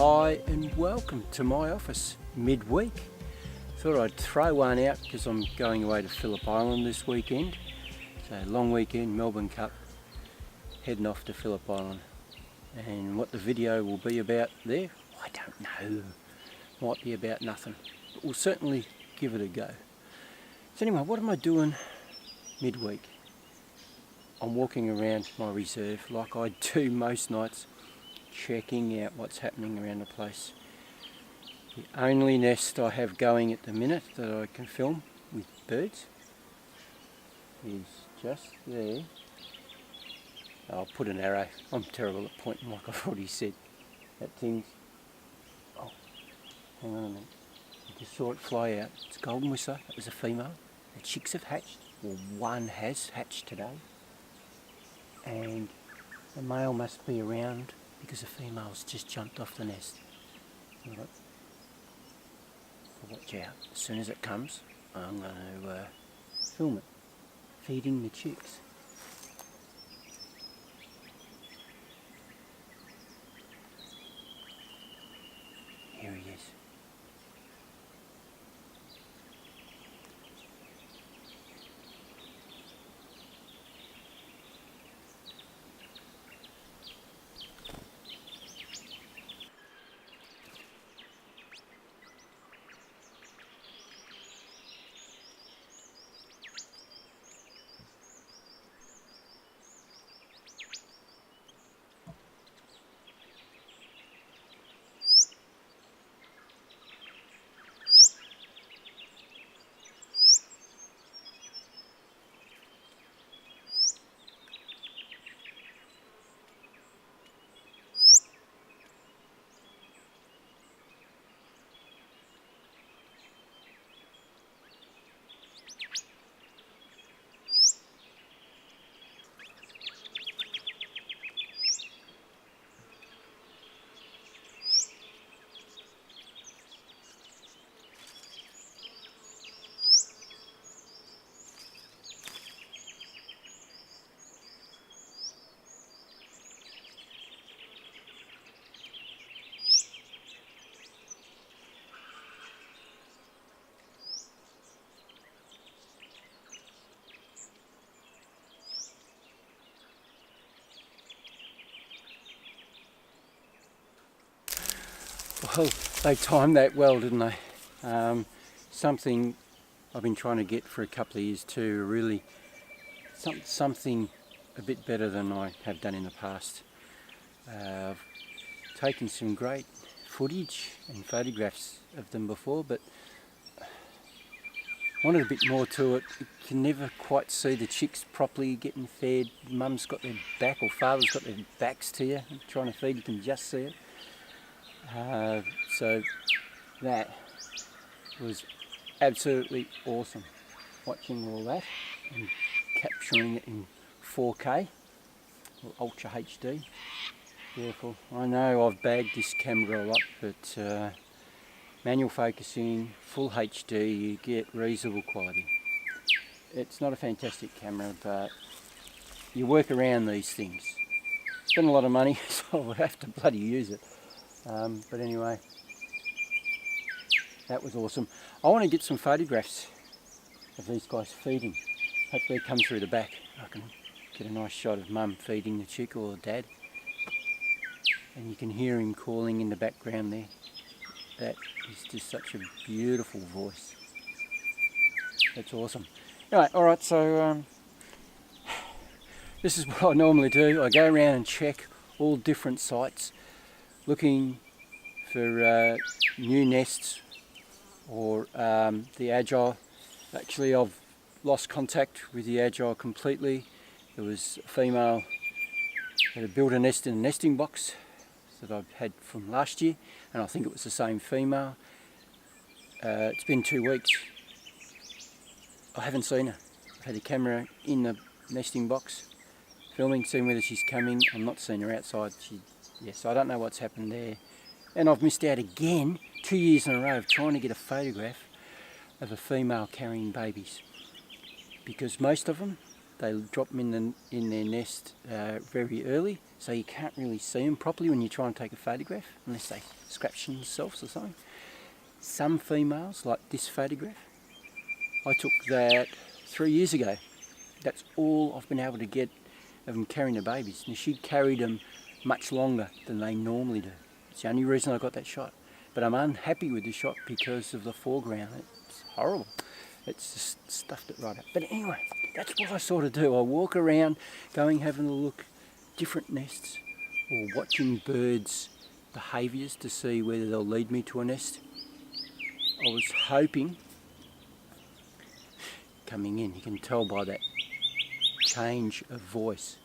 Hi and welcome to my office midweek. Thought I'd throw one out because I'm going away to Phillip Island this weekend. So long weekend, Melbourne Cup, heading off to Phillip Island. And what the video will be about there, I don't know. Might be about nothing, but we'll certainly give it a go. So anyway, what am I doing midweek? I'm walking around my reserve like I do most nights, checking out what's happening around the place. The only nest I have going at the minute that I can film with birds is just there. I'll put an arrow. I'm terrible at pointing, like I've already said. That thing's... Oh, hang on a minute. I just saw it fly out. It's a golden whistler. It was a female. The chicks have hatched. Well, one has hatched today. And the male must be around because the female's just jumped off the nest. Right. So watch out. As soon as it comes, I'm going to film it. Feeding the chicks. Here he is. Well, they timed that well, didn't they? Something I've been trying to get for a couple of years too, really something a bit better than I have done in the past. I've taken some great footage and photographs of them before, but wanted a bit more to it. You can never quite see the chicks properly getting fed. Mum's got their back or father's got their backs to you, trying to feed, you can just see it. So that was absolutely awesome, watching all that and capturing it in 4K or Ultra HD. Beautiful. I know I've bagged this camera a lot, but manual focusing, full HD, you get reasonable quality. It's not a fantastic camera, but you work around these things. Spend a lot of money, so I'll have to bloody use it. But anyway, that was awesome. I want to get some photographs of these guys feeding. Hopefully they come through the back. I can get a nice shot of Mum feeding the chick or Dad. And you can hear him calling in the background there. That is just such a beautiful voice. That's awesome. Anyway, alright, so this is what I normally do. I go around and check all different sites, looking for new nests or the Agile. Actually, I've lost contact with the Agile completely. There was a female that had built a nest in a nesting box that I've had from last year, and I think it was the same female. It's been 2 weeks. I haven't seen her. I've had the camera in the nesting box, filming, seeing whether she's coming. I'm not seeing her outside. So I don't know what's happened there. And I've missed out again, 2 years in a row, of trying to get a photograph of a female carrying babies. Because most of them they drop them in their nest very early, so you can't really see them properly when you try and take a photograph, unless they scratch themselves or something. Some females, like this photograph, I took that 3 years ago. That's all I've been able to get of them carrying the babies. And she carried them much longer than they normally do. It's the only reason I got that shot. But I'm unhappy with the shot because of the foreground. It's horrible. It's just stuffed it right up. But anyway, that's what I sort of do. I walk around, going having a look, different nests, or watching birds' behaviours to see whether they'll lead me to a nest. I was hoping, coming in, you can tell by that change of voice.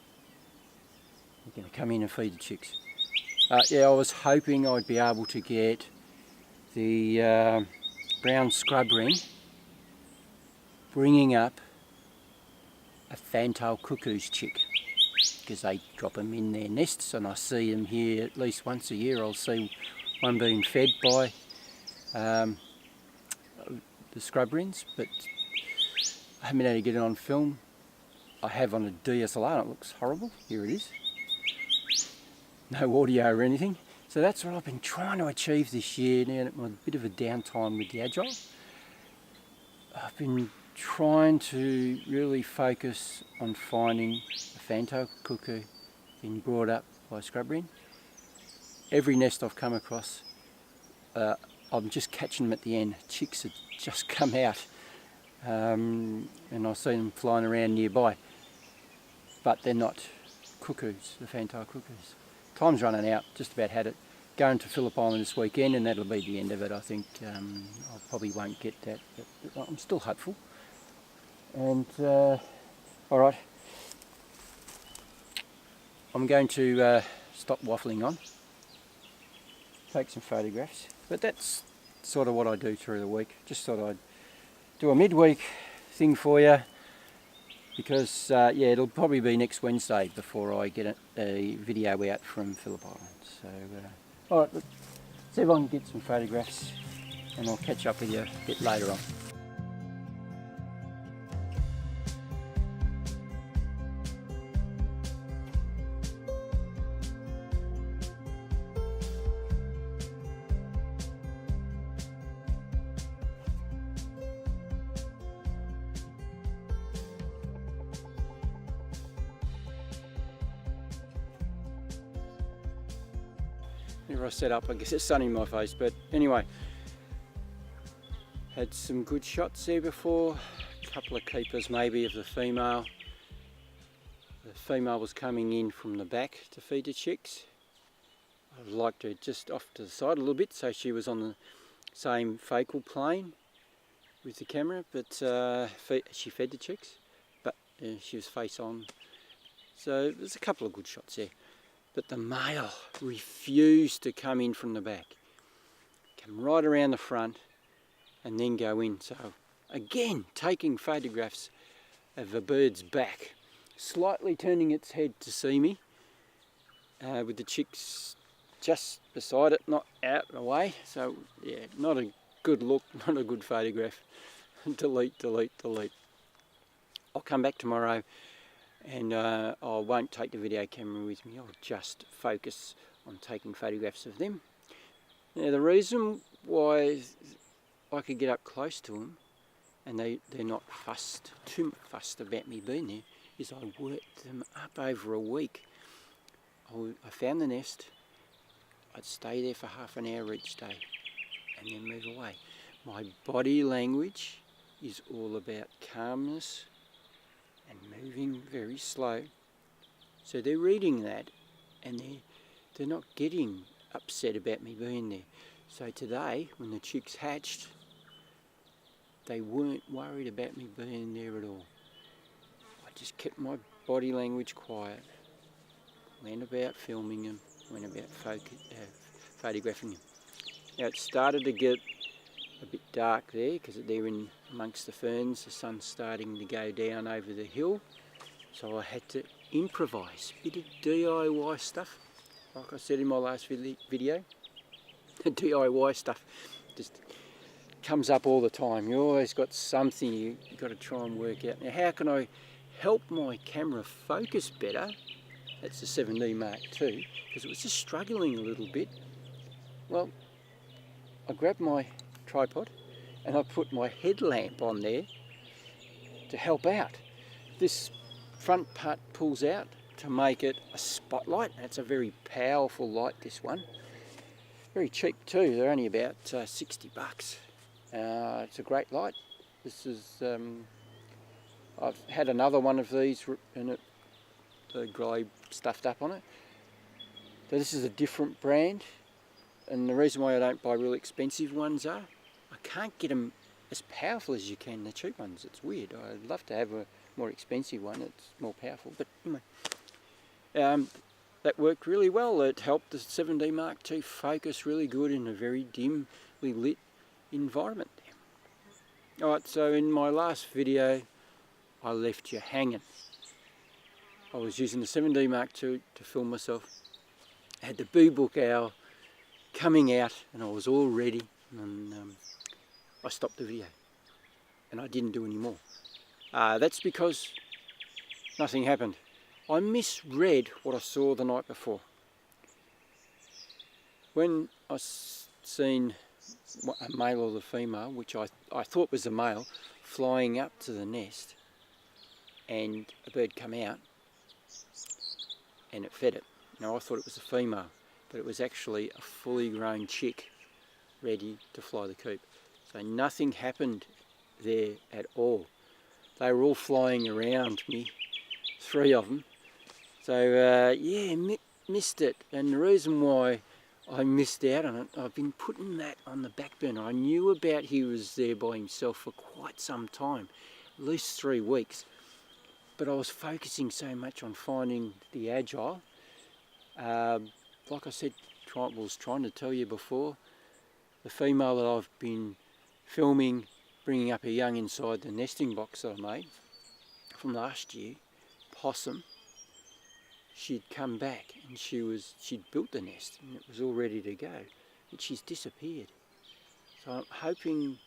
You're going to come in and feed the chicks. Yeah, I was hoping I'd be able to get the brown scrub wren bringing up a fantail cuckoo's chick, because they drop them in their nests, and I see them here at least once a year. I'll see one being fed by the scrub wrens, but I haven't been able to get it on film. I have on a DSLR and it looks horrible. Here it is. No audio or anything. So that's what I've been trying to achieve this year. Now I'm a bit of a downtime with the Agile. I've been trying to really focus on finding a fantail cuckoo being brought up by a scrub wren. Every nest I've come across, I'm just catching them at the end. Chicks have just come out, and I see them flying around nearby, but they're not cuckoos, the fantail cuckoos. Time's running out, just about had it. Going to Phillip Island this weekend, and that'll be the end of it. I think I probably won't get that, but I'm still hopeful. And alright, I'm going to stop waffling on, take some photographs, but that's sort of what I do through the week. Just thought I'd do a midweek thing for you, because yeah, it'll probably be next Wednesday before I get a video out from Phillip Island. So alright, let's see if I can get some photographs, and I'll catch up with you a bit later on. Here I set up, I guess it's sun in my face, but anyway, had some good shots there before, a couple of keepers maybe of the female. The female was coming in from the back to feed the chicks. I'd like to just off to the side a little bit so she was on the same focal plane with the camera, but she fed the chicks, but she was face on. So there's a couple of good shots there. But the male refused to come in from the back. Come right around the front and then go in. So again, taking photographs of the bird's back, slightly turning its head to see me, with the chicks just beside it, not out and away. So yeah, not a good look, not a good photograph. Delete, delete, delete. I'll come back tomorrow, and I won't take the video camera with me. I'll just focus on taking photographs of them. Now the reason why I could get up close to them and they're not too fussed about me being there, is I worked them up over a week. I found the nest, I'd stay there for half an hour each day and then move away. My body language is all about calmness and moving very slow. So they're reading that, and they're not getting upset about me being there. So today, when the chicks hatched, they weren't worried about me being there at all. I just kept my body language quiet, went about filming them, went about photographing them. Now it started to get a bit dark there because they're in amongst the ferns. The sun's starting to go down over the hill, so I had to improvise, bit of DIY stuff. Like I said in my last video, the DIY stuff just comes up all the time. You always got something you got to try and work out. Now how can help my camera focus better, that's the 7D Mark II, because it was just struggling a little bit. Well, I grabbed my tripod and I put my headlamp on there to help out. This front part pulls out to make it a spotlight. That's a very powerful light, this one. Very cheap too, they're only about 60 bucks. It's a great light. This is, I've had another one of these and the globe stuffed up on it. So this is a different brand, and the reason why I don't buy real expensive ones are, I can't get them as powerful as you can the cheap ones. It's weird. I'd love to have a more expensive one, it's more powerful, but anyway. That worked really well. It helped the 7D Mark II focus really good in a very dimly lit environment there. Alright, so in my last video I left you hanging. I was using the 7D Mark II to film myself. I had the Boo Book Owl coming out and I was all ready, and I stopped the video and I didn't do any more. That's because nothing happened. I misread what I saw the night before. When I seen a male or the female, which I thought was a male, flying up to the nest, and a bird come out and it fed it. Now I thought it was a female, but it was actually a fully grown chick ready to fly the coop. So nothing happened there at all. They were all flying around me, 3 of them. So yeah, missed it, and the reason why I missed out on it, I've been putting that on the back burner. I knew about he was there by himself for quite some time, at least 3 weeks, but I was focusing so much on finding the agile. Like I said, was trying to tell you before, the female that I've been filming, bringing up a young inside the nesting box that I made from last year, possum, she'd come back and she'd built the nest and it was all ready to go, but she's disappeared. So I'm hoping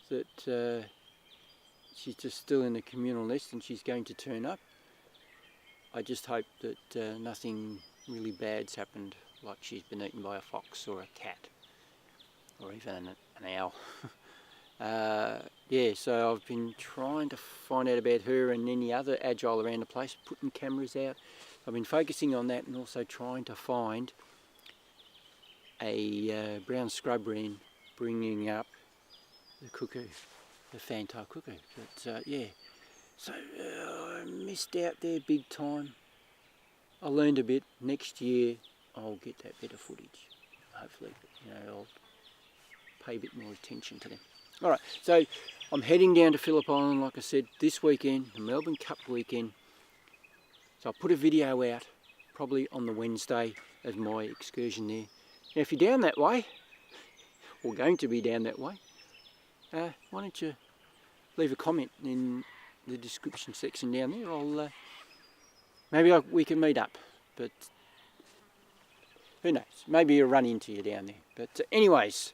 that she's just still in the communal nest and she's going to turn up. I just hope that nothing really bad's happened, like she's been eaten by a fox or a cat or even an owl. Yeah, so I've been trying to find out about her and any other agile around the place, putting cameras out. I've been focusing on that and also trying to find a brown scrub wren bringing up the cuckoo, the fantail cuckoo. But yeah, so I missed out there big time. I learned a bit. Next year I'll get that better footage. Hopefully, you know, I'll pay a bit more attention to them. Alright, so I'm heading down to Phillip Island, like I said, this weekend, the Melbourne Cup weekend. So I'll put a video out, probably on the Wednesday of my excursion there. Now if you're down that way, or going to be down that way, why don't you leave a comment in the description section down there. I'll maybe we can meet up, but who knows, maybe I'll run into you down there. But anyways,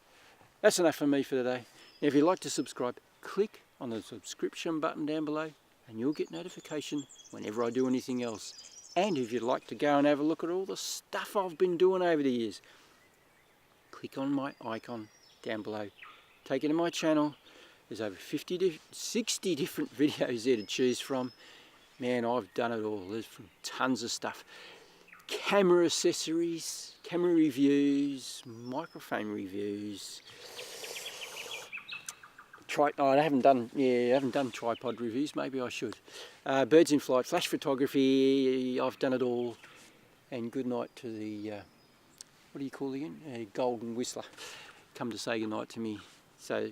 that's enough for me for today. Now if you'd like to subscribe, click on the subscription button down below and you'll get notification whenever I do anything else. And if you'd like to go and have a look at all the stuff I've been doing over the years, click on my icon down below. Take it to my channel. There's over 50 to 60 different videos there to choose from. Man, I've done it all. There's tons of stuff. Camera accessories, camera reviews, microphone reviews. I haven't done tripod reviews. Maybe I should. Birds in flight, flash photography. I've done it all. And good night to the what do you call it again? Golden whistler. Come to say goodnight to me. So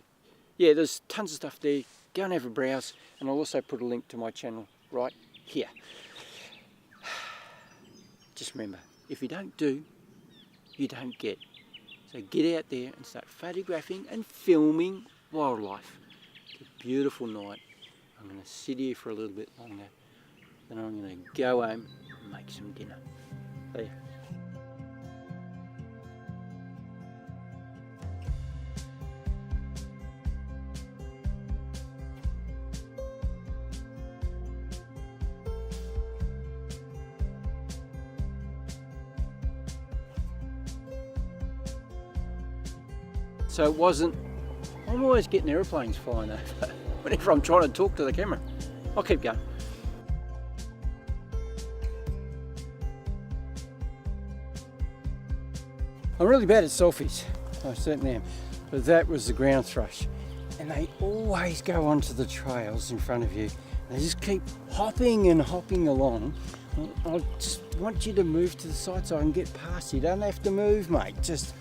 yeah, there's tons of stuff there. Go and have a browse, and I'll also put a link to my channel right here. Just remember, if you don't do, you don't get. So get out there and start photographing and filming wildlife. It's a beautiful night. I'm going to sit here for a little bit longer, then I'm going to go home and make some dinner. See ya. So it wasn't, I'm always getting aeroplanes flying over whenever I'm trying to talk to the camera. I'll keep going. I'm really bad at selfies, I certainly am, but that was the ground thrush. And they always go onto the trails in front of you. They just keep hopping and hopping along. I just want you to move to the side so I can get past you. You don't have to move, mate. Just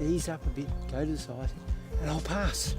ease up a bit, go to the side, and I'll pass.